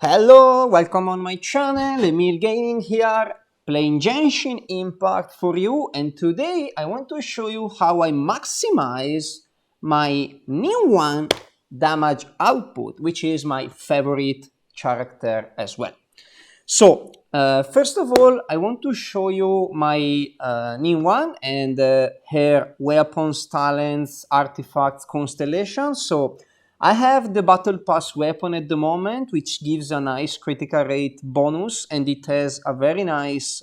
Hello, welcome on my channel, Emil Gaming here, playing Genshin Impact for you, and today I want to show you how I maximize my Ningguang damage output, which is my favorite character as well. So, first of all, I want to show you my Ningguang and her weapons, talents, artifacts, constellations. So, I have the Battle Pass weapon at the moment, which gives a nice critical rate bonus, and it has a very nice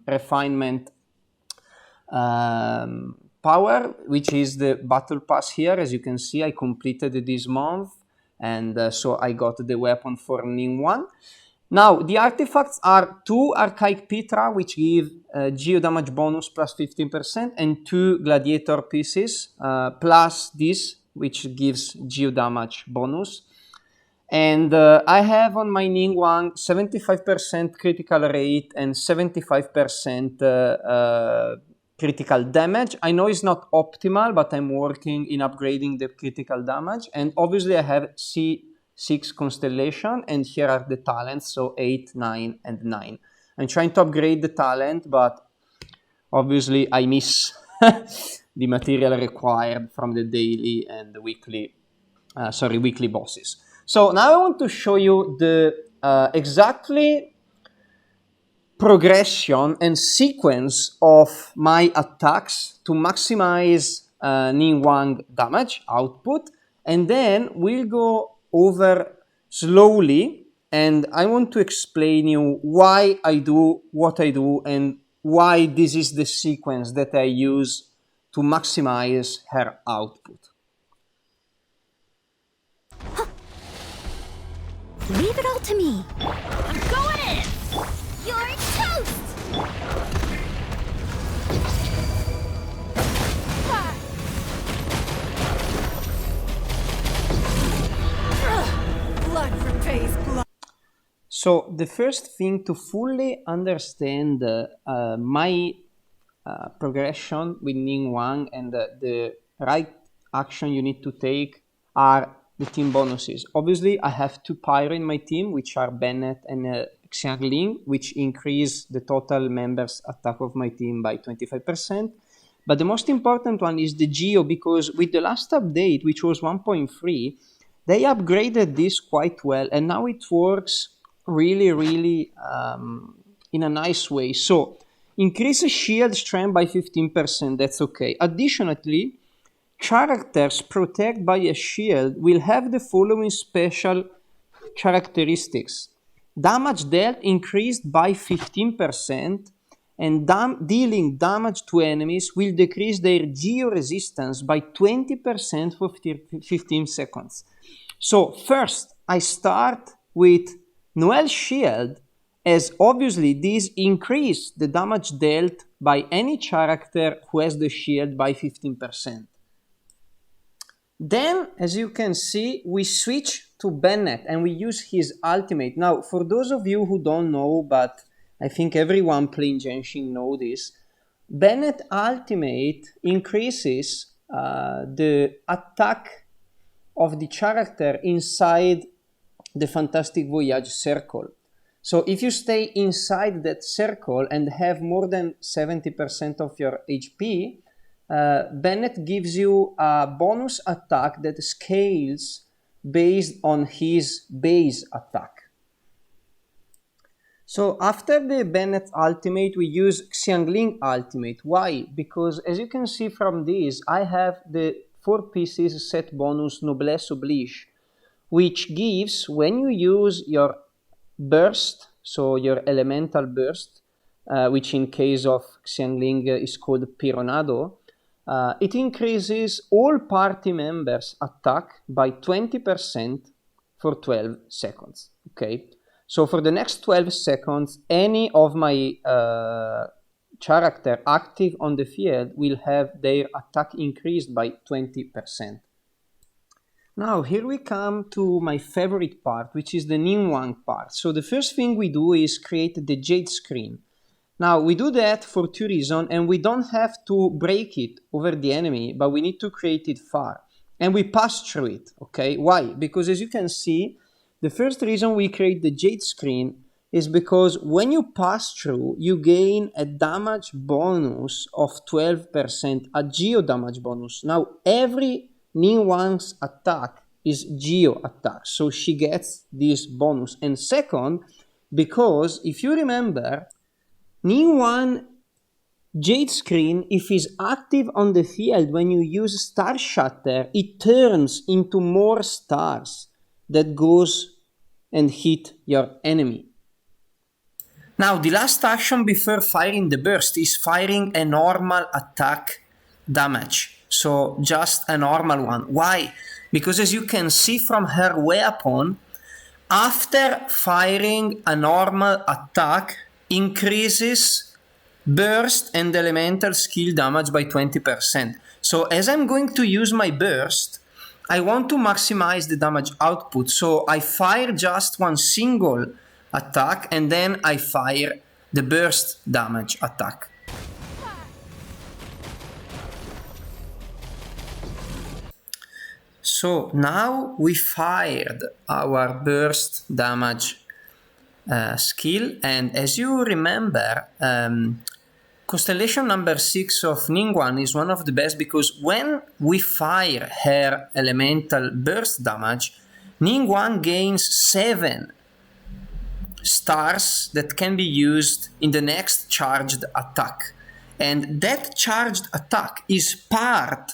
refinement power, which is the Battle Pass here. As you can see, I completed this month, and so I got the weapon for Ningguang. Now, the artifacts are 2 Archaic Pitra, which give geo damage bonus plus 15%, and 2 Gladiator pieces, plus this, which gives geo damage bonus. And I have on my Ningguang 75% critical rate and 75% critical damage. I know it's not optimal, but I'm working in upgrading the critical damage. And obviously I have C6 constellation, and here are the talents, so 8, 9, and 9. I'm trying to upgrade the talent, but obviously I miss the material required from the daily and the weekly bosses. So now I want to show you the exactly progression and sequence of my attacks to maximize Ningguang damage output, and then we'll go over slowly, and I want to explain you why I do what I do and why this is the sequence that I use to maximize her output. Leave it all to me. I'm going in! You're toast! Blood repays blood. So the first thing to fully understand my progression with Ningguang and the right action you need to take are the team bonuses. Obviously, I have 2 Pyro in my team, which are Bennet and Xiangling, which increase the total members attack of my team by 25%. But the most important one is the Geo, because with the last update, which was 1.3, they upgraded this quite well, and now it works really in a nice way. So increase shield strength by 15%, that's okay. Additionally, characters protected by a shield will have the following special characteristics. Damage dealt increased by 15%, and dealing damage to enemies will decrease their geo resistance by 20% for 15 seconds. So first, I start with Noelle's shield, as obviously this increases the damage dealt by any character who has the shield by 15%. Then, as you can see, we switch to Bennet and we use his ultimate. Now, for those of you who don't know, but I think everyone playing Genshin knows this, Bennet ultimate increases the attack of the character inside the Fantastic Voyage circle. So if you stay inside that circle and have more than 70% of your HP, Bennet gives you a bonus attack that scales based on his base attack. So after the Bennet ultimate, we use Xiangling ultimate. Why? Because as you can see from this, I have the 4 pieces set bonus Noblesse Oblige, which gives, when you use your burst, so your elemental burst, which in case of Xiangling is called Pironado, it increases all party members' attack by 20% for 12 seconds. Okay, so for the next 12 seconds, any of my character active on the field will have their attack increased by 20%. Now here we come to my favorite part, which is the Ningguang part. So the first thing we do is create the Jade screen. Now we do that for 2 reasons, and we don't have to break it over the enemy, but we need to create it far. And we pass through it, okay? Why? Because as you can see, The first reason we create the Jade screen is because when you pass through, you gain a damage bonus of 12%, a geo damage bonus. Now, every Ningguang's attack is geo attack, so she gets this bonus. And second, because if you remember, Ningguang Jade screen, if it's active on the field when you use Star Shatter, it turns into more stars that goes and hit your enemy. Now, the last action before firing the burst is firing a normal attack damage. So just a normal one. Why? Because as you can see from her weapon, after firing a normal attack, increases burst and elemental skill damage by 20%. So as I'm going to use my burst, I want to maximize the damage output. So I fire just one single attack and then I fire the burst damage attack. So now we fired our burst damage skill, and as you remember, constellation number 6 of Ningguang is one of the best because when we fire her elemental burst damage, Ningguang gains 7 stars that can be used in the next charged attack. And that charged attack is part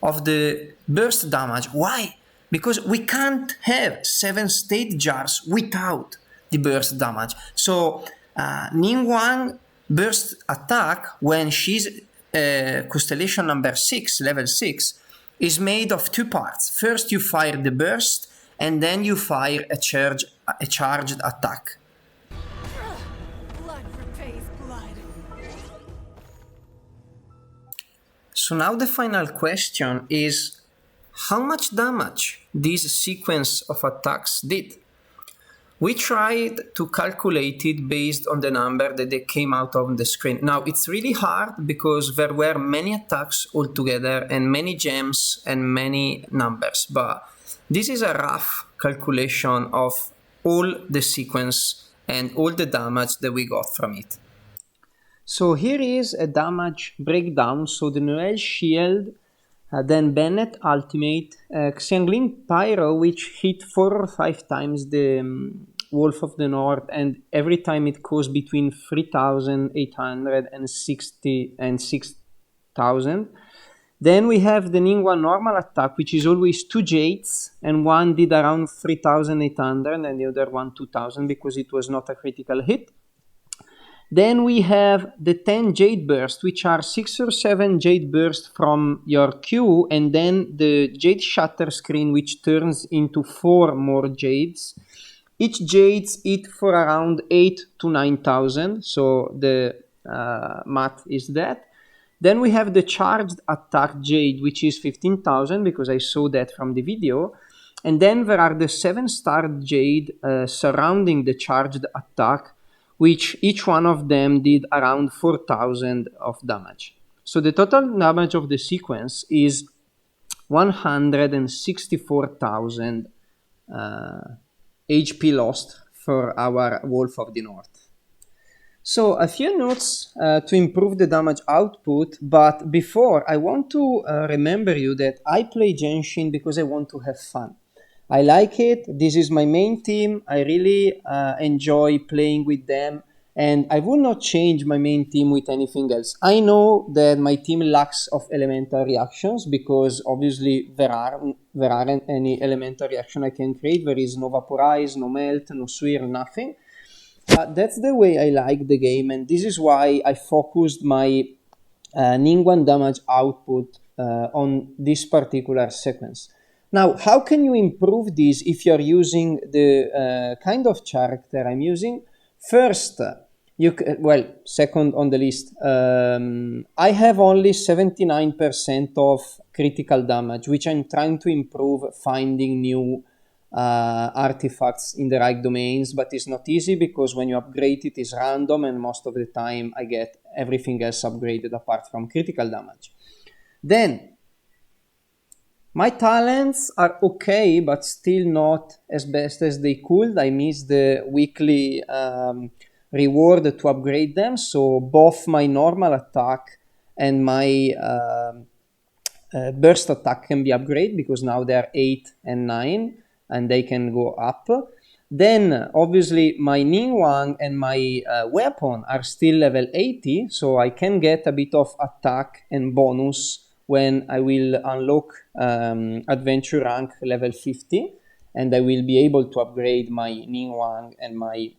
of the burst damage. Why? Because we can't have 7 state jars without the burst damage. So Ningguang burst attack, when she's constellation number 6, level 6, is made of 2 parts. First you fire the burst and then you fire a charged attack. Blood repays blood. So now the final question is, how much damage this sequence of attacks did? We tried to calculate it based on the number that they came out on the screen. Now, it's really hard because there were many attacks altogether and many gems and many numbers. But this is a rough calculation of all the sequence and all the damage that we got from it. So here is a damage breakdown. So the Noelle shield, then Bennet ultimate, Xiangling Pyro, which hit 4 or 5 times the Wolf of the North, and every time it goes between 3,800 and 6,000. Then we have the Ningguang normal attack, which is always 2 Jades, and one did around 3,800 and the other one 2,000 because it was not a critical hit. Then we have the 10 Jade Burst, which are 6 or 7 Jade Burst from your queue, and then the Jade Shatter screen, which turns into 4 more Jades. Each Jades hit for around 8 to 9,000, so the math is that. Then we have the Charged Attack Jade, which is 15,000, because I saw that from the video. And then there are the 7-star Jade surrounding the Charged Attack, which each one of them did around 4,000 of damage. So the total damage of the sequence is 164,000 HP lost for our Wolf of the North. So a few notes to improve the damage output, but before I want to remember you that I play Genshin because I want to have fun. I like it. This is my main team. I really enjoy playing with them, and I would not change my main team with anything else. I know that my team lacks of elemental reactions because obviously there aren't any elemental reaction I can create. There is no vaporize, no melt, no swirl, nothing. But that's the way I like the game, and this is why I focused my Ningguang damage output on this particular sequence. Now, how can you improve this if you're using the kind of character I'm using? First, second on the list, I have only 79% of critical damage, which I'm trying to improve finding new artifacts in the right domains, but it's not easy because when you upgrade it is random, and most of the time I get everything else upgraded apart from critical damage. Then, My talents are okay, but still not as best as they could. I miss the weekly reward to upgrade them. So both my normal attack and my burst attack can be upgraded because now they are 8 and 9 and they can go up. Then obviously my Ningguang and my weapon are still level 80, so I can get a bit of attack and bonus when I will unlock adventure rank level 50, and I will be able to upgrade my Ningguang and my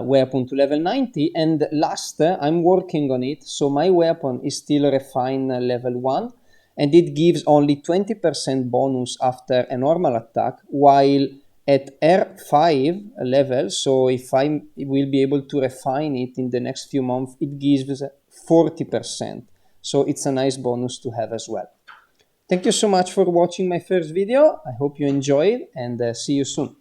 weapon to level 90. And last, I'm working on it, so my weapon is still refined level 1, and it gives only 20% bonus after a normal attack, while at R5 level, so if I will be able to refine it in the next few months, it gives 40%. So it's a nice bonus to have as well. Thank you so much for watching my first video. I hope you enjoyed, and see you soon.